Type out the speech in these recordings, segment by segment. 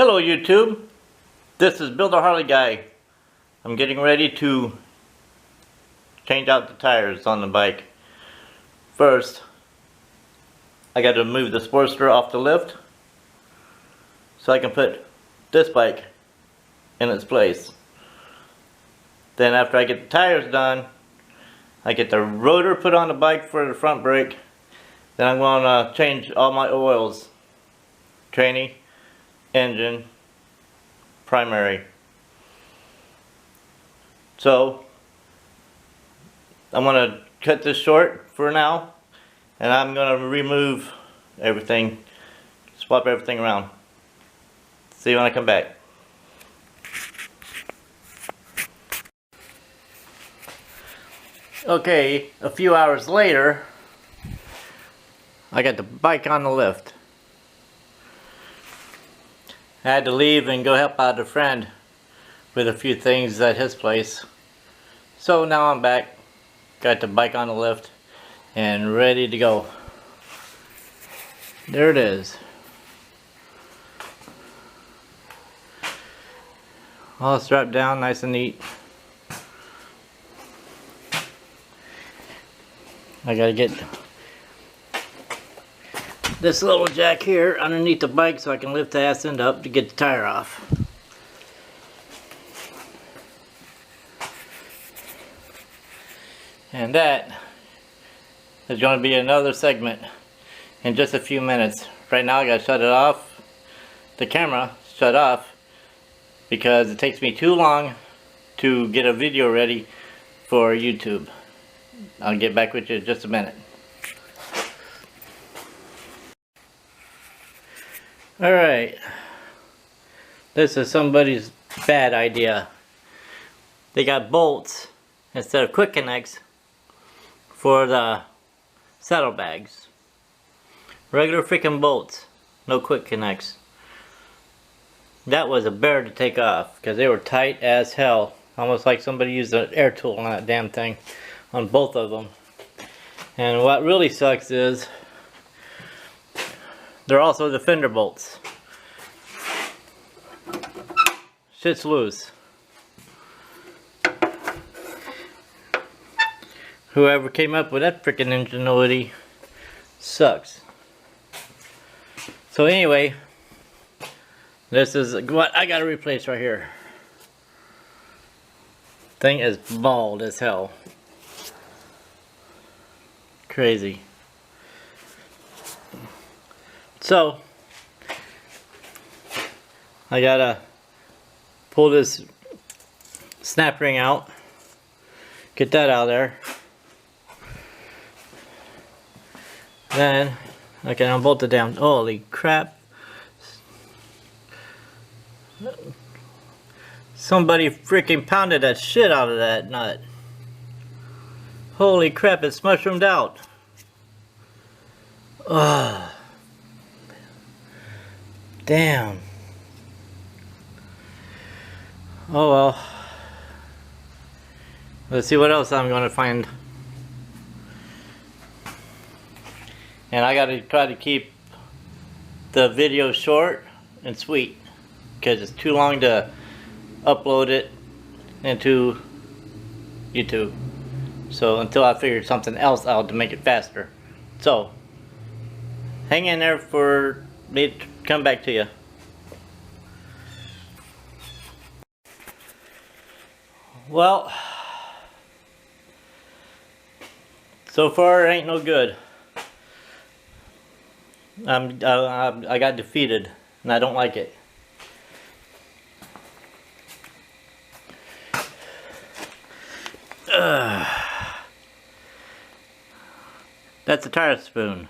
Hello YouTube, this is Builder Harley Guy. I'm getting ready to change out the tires on the bike. First, I got to move the Sportster off the lift so I can put this bike in its place. Then after I get the tires done, I get the rotor put on the bike for the front brake. Then I'm going to change all my oils. Tranny, engine, primary. So I'm going to cut this short for now, and I'm going to remove everything, swap everything around. See you when I come back. Okay, a few hours later, I got the bike on the lift. I had to leave and go help out a friend with a few things at his place. So now I'm back, got the bike on the lift and ready to go. There it is. All strapped down nice and neat. I gotta get this little jack here underneath the bike so I can lift the ass end up to get the tire off. And that is going to be another segment in just a few minutes. Right now I gotta shut it off, the camera shut off, because it takes me too long to get a video ready for YouTube. I'll get back with you in just a minute. Alright, this is somebody's bad idea. They got bolts instead of quick connects for the saddlebags. Regular freaking bolts, no quick connects. That was a bear to take off because they were tight as hell. Almost like somebody used an air tool on that damn thing, on both of them. And what really sucks is they're also the fender bolts. Shit's loose. Whoever came up with that freaking ingenuity sucks. So anyway, this is what I gotta replace right here. Thing is bald as hell. Crazy. So I gotta pull this snap ring out, get that out of there. Then I can unbolt it down. Holy crap. Somebody freaking pounded that shit out of that nut. Holy crap, it's mushroomed out. Ugh. Damn. Oh well. Let's see what else I'm going to find. And I got to try to keep the video short and sweet, because it's too long to upload it into YouTube. So until I figure something else out to make it faster. So hang in there for me to come back to you. Well, so far it ain't no good. I got defeated and I don't like it. That's a tire spoon.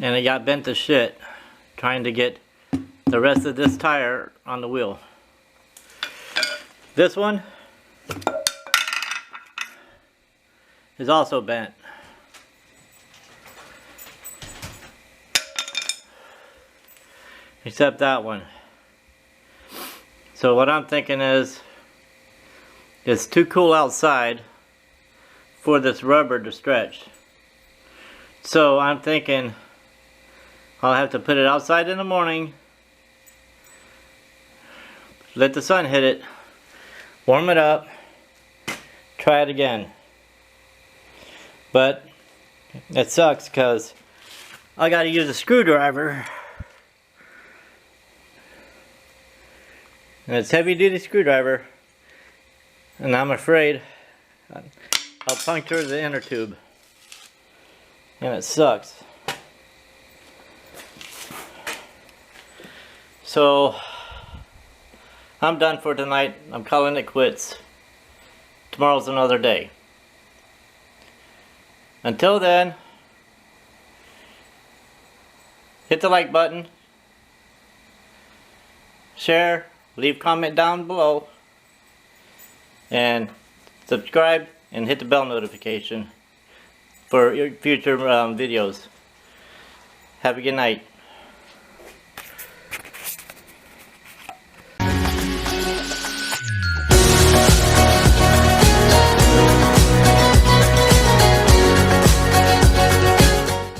And it got bent to shit trying to get the rest of this tire on the wheel. This one is also bent. Except that one. So what I'm thinking is, it's too cool outside for this rubber to stretch. So I'm thinking I'll have to put it outside in the morning, let the sun hit it, warm it up, try it again. But it sucks because I gotta use a screwdriver, and it's heavy duty screwdriver, and I'm afraid I'll puncture the inner tube, and it sucks. So I'm done for tonight. I'm calling it quits. Tomorrow's another day. Until then, hit the like button, share, leave comment down below, and subscribe and hit the bell notification for your future videos. Have a good night.